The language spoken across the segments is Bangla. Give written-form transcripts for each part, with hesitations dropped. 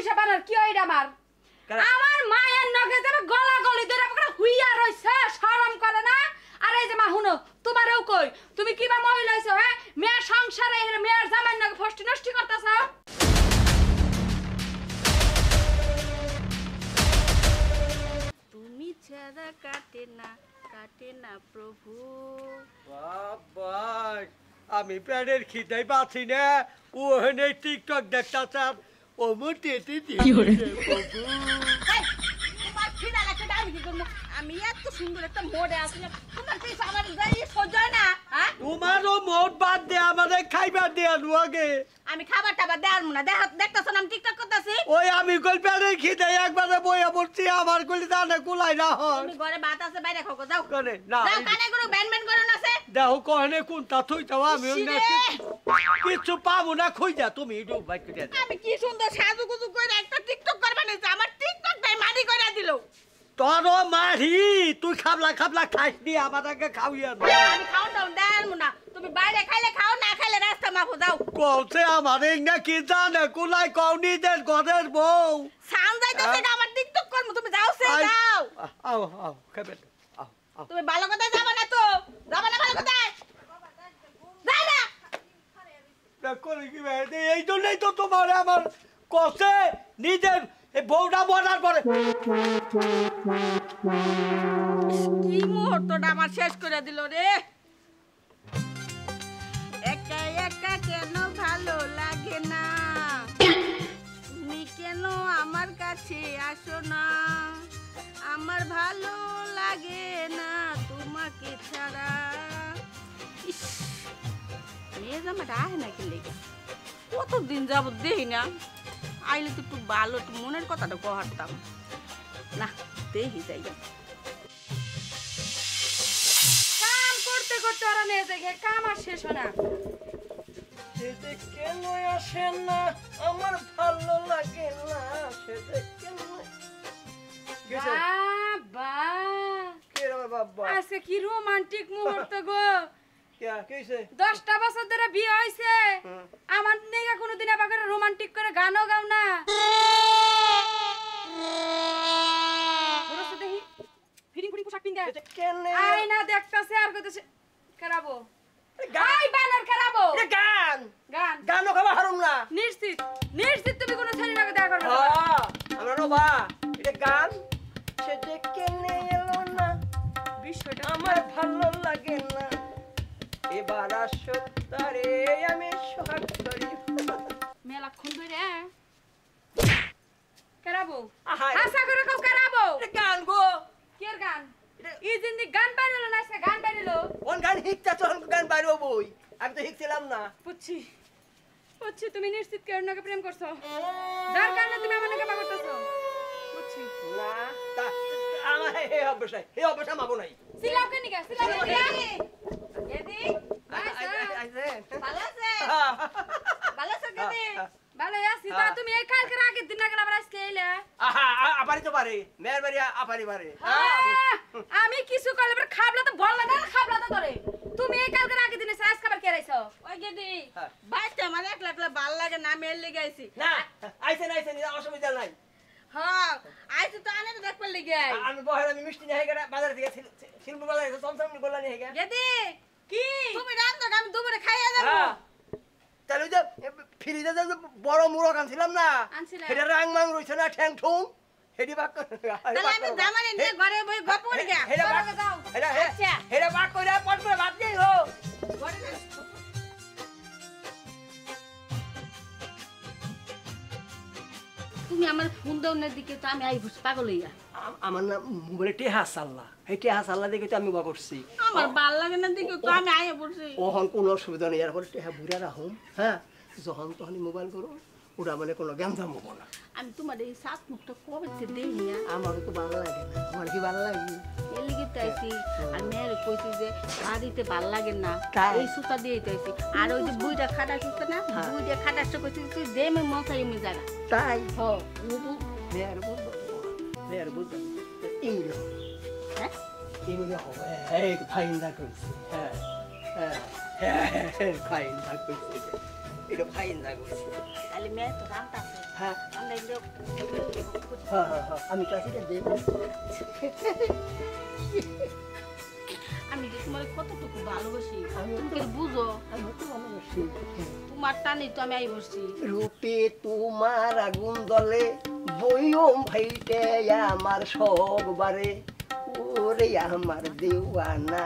মিশা বানার কি হইরা আমার মায়ের নগে যাবে গলা গলি ধরে পকড়া হুইয়া রইছে শরম করে না আর এই যে মা হুনো তোমারও কই তুমি কিবা মহিলা হইছো হ্যাঁ মেয়ে সংসারে এর মেয়ের জামাই নগে ফষ্টি নষ্টি করতেছ তুমি ছাড়া কাটে না প্রভু বাবা আমি প্যানের খিদাই পাচ্ছি না ও হেনে টিকটক দেখতাছ ও মুটিতে আমি এত সুন্দর একটা মোড়ে আসলে তোমার কি আমার যাই সহ্য হয় না হ্যাঁ তোমারও মোট বাদ দে আমাদের খাইবার দে আগে আমি খাবার টাবার দেয়ার না দেখতাছ না আমি টিকটক করতেছি ওই আমি কল প্যানের খিদাই একবারে বইয়া পড়ছি আমার কলি জানে কুলাই না হয় তুমি ঘরে ভাত আছে বাইরে খাও যাও কোনে না যাও কানে গুলো ব্যান ব্যান করো না সে দেখো কোনে কোনটা থই যাও আমি কিছু পাবো না কই যা তুমি একটু বাইক করে আমি কি সুন্দর সাজুগুজু করে একটা টিকটক করবা নিছে আমার টিকটকটাই মারি কইরা দিল তোর মারি তুই খাবলা খাইস নি আমাদেরকে খাওয়াইয়া আমি খাও দাও দেন না তুমি বাইরে খাইলে খাও না খাইলে রাস্তা মাপো যাও কওছে আমারে না কি জানে কুলাই কওনি দেন ঘরের বউ সান যাইতাছে না আমার টিকটক করব তুমি যাও সে যাও আও খাবে আও তুমি ভালো কথা যাবা না তো যাবা না ভালো কথা যাই না দেখো কি ভাই এই জন্যই তো তোমার আমার কষে নিজের বউটা মরার পরে কি মুহূর্তটা আমার শেষ করে দিল রে একা একা কেন ভালো লাগে না তুমি কেন আমার কাছে আসো না আমার ভালো লাগে না তোমাকে ছাড়া ইস মেয়ে জামাটা আহে না কি লেগে কতদিন যাবো দেখি না আইলে তো একটু ভালো একটু মনের কথাটা কহারতাম না দেখি যাই কাম করতে করতে ওরা নিয়ে যায় কাম আর শেষ হয় না সেটা কেন আসে না আমার ভালো লাগে না সেটা কেন বাবা কে রে বাবা আজকে কি রোমান্টিক মুহূর্ত গো কিছে 10টা বছর ধরে বিয়ে হইছে আমার নেগা কোনোদিন আবার করে রোমান্টিক করে গানও গাও না বলছ দেখি ফিরিং ফিরিং পোশাক পিনদে কেন আই না দেখতাছে আর কইতেছে করাবো গাই বানার করাবো এটা গান গান খাবা হারুম না নিশ্চিত তুমি কোনো ছেলে নাকি দেখা করবে হ্যাঁ আমরা রবা এটা গান সেটা কেন এলো না বিষয়টা আমার ভালো লাগে না এবার আসতারে আমি সোহাগ করি মেলাক্ষণ ধরে করাবো আহাই। আশা করে কেউ করাবো এটা গান গো কের গান এই জিন্দি গান বাইরেলো না সে গান বাইরেলো কোন গান হিকতা চল গান বাইরো বই আমি তো হিকছিলাম না বুঝছি তুমি নিশ্চিত কেউ নাকি প্রেম করছো যার কারণে তুমি আমার নাকি পা করতেছো বুঝছি না তা আমার হে অবশ্যই মাবো নাই সিলাও কেন নিকা সিলাও গেদি ভালো আছে ভালো আছে গেদি ভালো আছি তা তুমি এই কালকে আগের দিন না আবার আজকে এলে আপারি তো পারে মেয়ের বাড়ি আপারি পারে আমি কিছু করলে পরে খাবলা তো বললা না খাবলা তো ধরে তুমি এই কালকে আগের দিনে সাজ খাবার কে রাইছো ওই গেদি বাইতে আমার একলা একলা ভাল লাগে না মেল লেগে আইছি না আইছেন অসুবিধা নাই হ্যাঁ আইছি তো আনে তো দেখবার লেগে আমি বহের আমি মিষ্টি নিয়ে গেরা বাজার থেকে শিল্প বাজার থেকে চমচম গোলা নিয়ে গেরা গেদি কি তুমি রান্না আমি দুপুরে খাইয়া যাব তাহলে ওই যে ফ্রিজে যে বড় মুরগ আনছিলাম না সেটা রাং মাং রইছে না ঠ্যাং ঠুং হেডি বাক তাহলে আমি জামানে নিয়ে ঘরে বই গপ করে গিয়া চলো যাও আচ্ছা হেডা বাক কইরা পট করে ভাত দেই হো তুমি আমার ফোন দাও না দিকে তো আমি আই পাগল হইয়া আমার না মোবাইলে টেহা সাল্লা এই টেহা সাল্লা দেখে তো আমি বা করছি আমার ভাল লাগে না দিকে তো আমি আইয়া পড়ছি ওহন কোনো অসুবিধা নেই এরপরে টেহা ভুইরা রাখুম হ্যাঁ যখন তখন মোবাইল করো ওটা মানে কোনো গ্যাঞ্জাম হবো না আমি তোমার এই সাত মুখটা কবে থেকে দেই না আমার তো ভালো লাগে না আমার কি ভালো লাগে এর লিগে তাইছি আর মেয়ের কইছি যে বাড়িতে ভাল লাগে না এই সুতা দিয়ে তাইছি আর ওই যে বুইটা খাটা সুতা না বুইটা খাটাটা কইছি তুই দে মে মশাই মে জায়গা তাই হো মেয়ের বুঝবো ইংলিশ হ্যাঁ ইংলিশ হবে এই ফাইন দা কইছি হ্যাঁ ফাইন দা কইছি এটা ফাইন দা কইছি তাহলে মেয়ে তো রান্তা আছে হ্যাঁ আমরা হ্যাঁ হ্যাঁ হ্যাঁ আমি চাষিটা দেব। আমি যে তোমার কতটুকু ভালোবাসি আমি তুমি কি বুঝো? আমি তো ভালোবাসি। তোমার টানে তো আমি আই বসছি। রূপে তোমার আগুন দলে বইও ভাইটে আমার সববারে ওরে আমার দেওয়ানা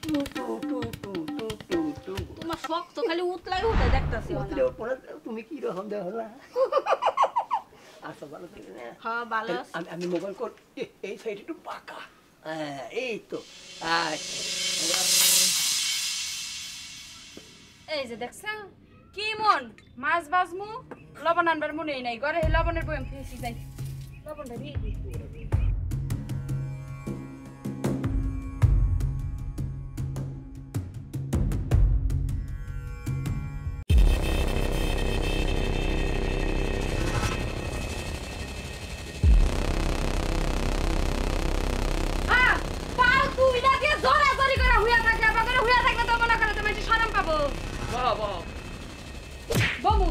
টু টু টু টু টু টু টু। তোমার শখ তো খালি উতলাই উঠে দেখতাছি উতলে ওঠো না, তুমি কি রকম দেখো না। আচ্ছা ভালো থাকলে না। হ্যাঁ ভালো আছি। আমি আমি মোবাইল কর এই সাইড একটু পাকা। হ্যাঁ এই তো এই যে দেখছ কি মন মাছ বাজমু লবণ আনবার মনেই নাই ঘরে লবণের বয়ম ফেসি যাই লবণটা দিয়ে দিই। হ্যাঁ, পাও তুই না দিয়ে জোরাজোরি করে হুইয়া থাকে, আবার করে হুইয়া থাকলে তো মনে করে তুমি একটু শরম পাবো। বমু,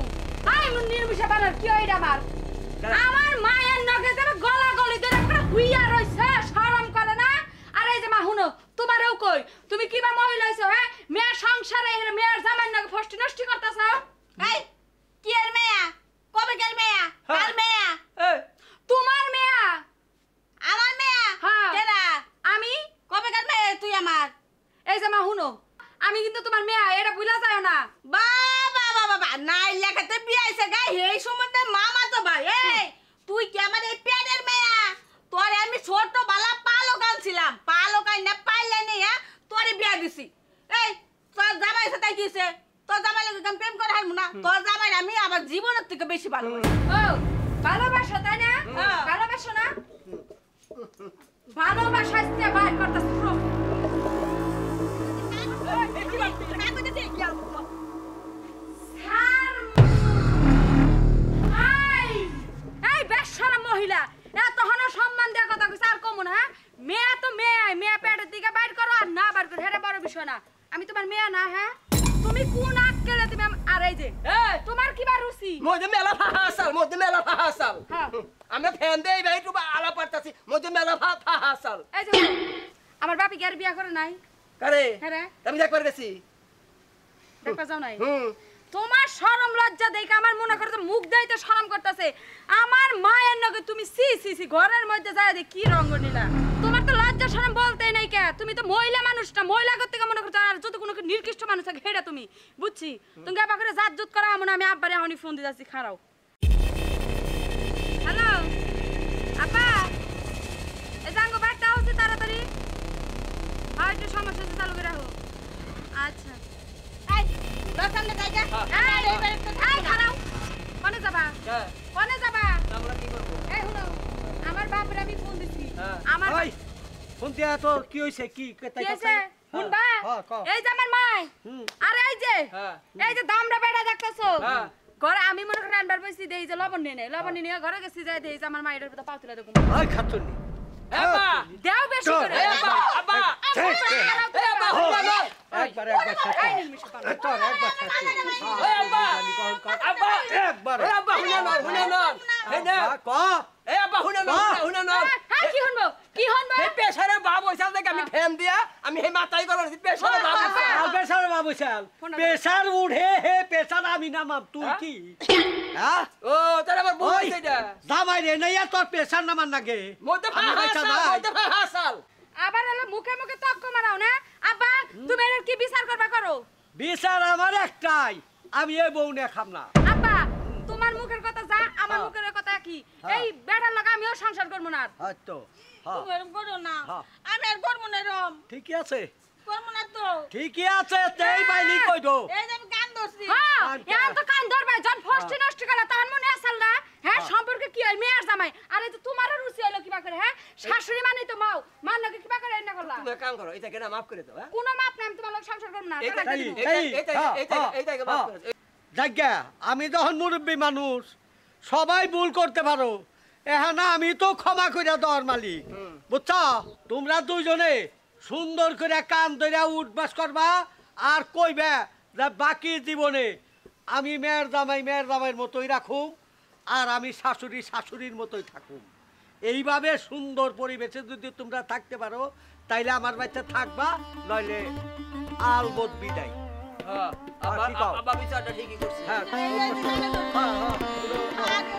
আই মন নির্মিষে বানার কি হইরা আমার? আমার মায়ের নগে যাবে গলা গলি ধরে একটা হুইয়া রইছে, শরম করে না? আর এই যে মা হুনো, তোমারেও কই, তুমি কিবা মহিলা হইছো হ্যাঁ? মেয়ের সংসারে এর মেয়ের জামাই নগে ফষ্টি নষ্টি করতেছ? এই কি এর মেয়া? কবে গেল মেয়া? কার মেয়া? তোমার মেয়া। আমার মেয়া? হ্যাঁ। কেডা? আমি কবে গেল মেয়া তুই আমার? এই যে মা হুনো, আমি কিন্তু তোমার মেয়া, এটা ভুলা যায় না। বাবা বাবা বাবা নাই লেখাতে বিয়াইছে গাই এই সম্বন্ধে মামা তো ভাই। এই তুই কি আমার এই পেটের মেয়া? তোরে আমি ছোট বালা পালক আনছিলাম, পালক আই না পাইলে নি হ্যাঁ তোরে বিয়া দিছি। এই তোর জামাই সাথে কিছে? তোর জামাই লাগে আমি প্রেম করে হারমু না? তোর জামাই আমি আমার জীবনের থেকে বেশি ভালোবাসি। ও ভালোবাসো তাই না? হ্যাঁ। ভালোবাসো না? ভালোবাসা আসতে বাইর করতেছ পুরো। এই বেশরম মহিলা এতক্ষণ সম্মান দেওয়ার কথা কইছ আর কমু না হ্যাঁ? মেয়ে তো মেয়ে, মেয়ে পেটের দিকে বাইর করো আর না বাইর করো, এটা বড় বিষয় না। আমি তোমার মেয়ে না হ্যাঁ? তুমি কোন আক্কেলে তুমি আর এই যে তোমার কিবা রুচি? মধ্যে মেলা ফাহাসাল মধ্যে মেলা ফাহাসাল হ্যাঁ। আমি ফ্যান দেই ভাই একটু আলা পারতাছি মধ্যে মেলা ফাহাসাল এই যে আমার বাপি কি আর বিয়া করে নাই? কারে হ্যাঁ রে, আমি দেখবার গেছি দেখবা যাও নাই? হুম তোমার শরম লজ্জা দেখে আমার মনে করে মুখ দেইতে শরম করতেছে। আমার মায়ের নগে তুমি সি সি সি ঘরের মধ্যে যায় কি রঙ নিলা? তোমার তো লজ্জা শরম বলতেই নাই কে? তুমি তো মহিলা মানুষ না, মহিলা করতে মনে করছো আর যদি কোনো নির্দিষ্ট মানুষ থাকে হেডা তুমি বুঝছি। তুমি আবার করে জাত জুত করা মনে আমি আব্বারে এখনই ফোন দিয়ে যাচ্ছি, খারাও। হ্যালো আপা, এই জাঙ্গো বাইকটা হচ্ছে তাড়াতাড়ি। হয় একটু সমস্যা হচ্ছে, চালু করে রাখো। আচ্ছা এই দোকান দে যাইগা। এই খারাও, কোনে যাবা? কোনে যাবা? আমরা কি করব এই শুনো, আমার বাপের আমি ফোন দিছি। আমার ওই ফোন দিয়া তো কি হইছে কি কি তাই আছে শুনবা? হ্যাঁ, কও। এই যে আমার মাই, হুম। আর হ্যাঁ। এই যে দামড়া বেড়া দেখতেছো হ্যাঁ। ঘরে আমি মনে করি আনবার বসি দেই যে লবণ নিয়ে নেই, লবণ নিয়ে ঘরে গেছি যাই দেই যে আমার মায়ের উপর পাও তুলে দেখুন ওই খাতুনি দেও বেশি করে। একবার এই নির্মিষে পালো। তোর একবার একবার ক হ্যাঁ কি শুনবো কি শুনবো? পেশারে বাপ হইছাল দেখে আমি ফ্যান দিয়া আমি হে মাথায় করো পেশারে বাপ হইছাল পেশারে বাপ হইছাল পেশার উঠে হে পেশার আমি নামাম তুই কি হ্যাঁ ও তোর আবার বউ হইছে এটা জামাই রে নাইয়া তোর পেশার নামান নাগে মধ্যে ফাহাসাল আবার হলো মুখে মুখে তক্ক মারাও না আব্বা, তুমি এর কি বিচার করবা করো? বিচার আমার একটাই আমি এই বউ নিয়ে খাম না আব্বা তোমার মুখের কথা যা, আমার মুখের কথা কি? এই বেটার লাগা আমিও সংসার করব না। হয়তো তুমি এরম করো না। হ্যাঁ। আমি আর করবো না এরম। ঠিকই আছে করবো না তো। ঠিকই আছে তেই বাইলি কই দো এই যে আমি কান ধরছি। হ্যাঁ আচ্ছা। এখন তো কান ধরবে যখন ফষ্টি নষ্ট করা তখন মনে আসল না হ্যাঁ? সম্পর্কে কি হয় মেয়ের জামাই আর এই যে তোমারও রুচি হলো কিবা করে হ্যাঁ? শাশুড়ি মানে তো মাও মান নাকি কিবা করে এনে করলা? তুমি কাম করো এটা কেন মাফ করে দাও হ্যাঁ কোনো মাপ নাই, আমি তোমার লগ সংসার করব না। জায়গা আমি যখন মুরব্বী মানুষ সবাই ভুল করতে পারো এখন আমি তো ক্ষমা করে দেওয়ার মালিক বুঝছ তোমরা দুইজনে সুন্দর করে কান ধরে উঠবাস করবা আর কইবে যে বাকি জীবনে আমি মেয়ের জামাইয়ের মতোই রাখুম আর আমি শাশুড়ি শাশুড়ির মতোই থাকুম। এইভাবে সুন্দর পরিবেশে যদি তোমরা থাকতে পারো তাইলে আমার বাচ্চা থাকবা, নইলে আলবত বিদায়। হ্যাঁ, কি কও? আব্বা বিচারটা ঠিকই করছে। হ্যাঁ, এই যে, হ্যাঁ, হ্যাঁ। আগে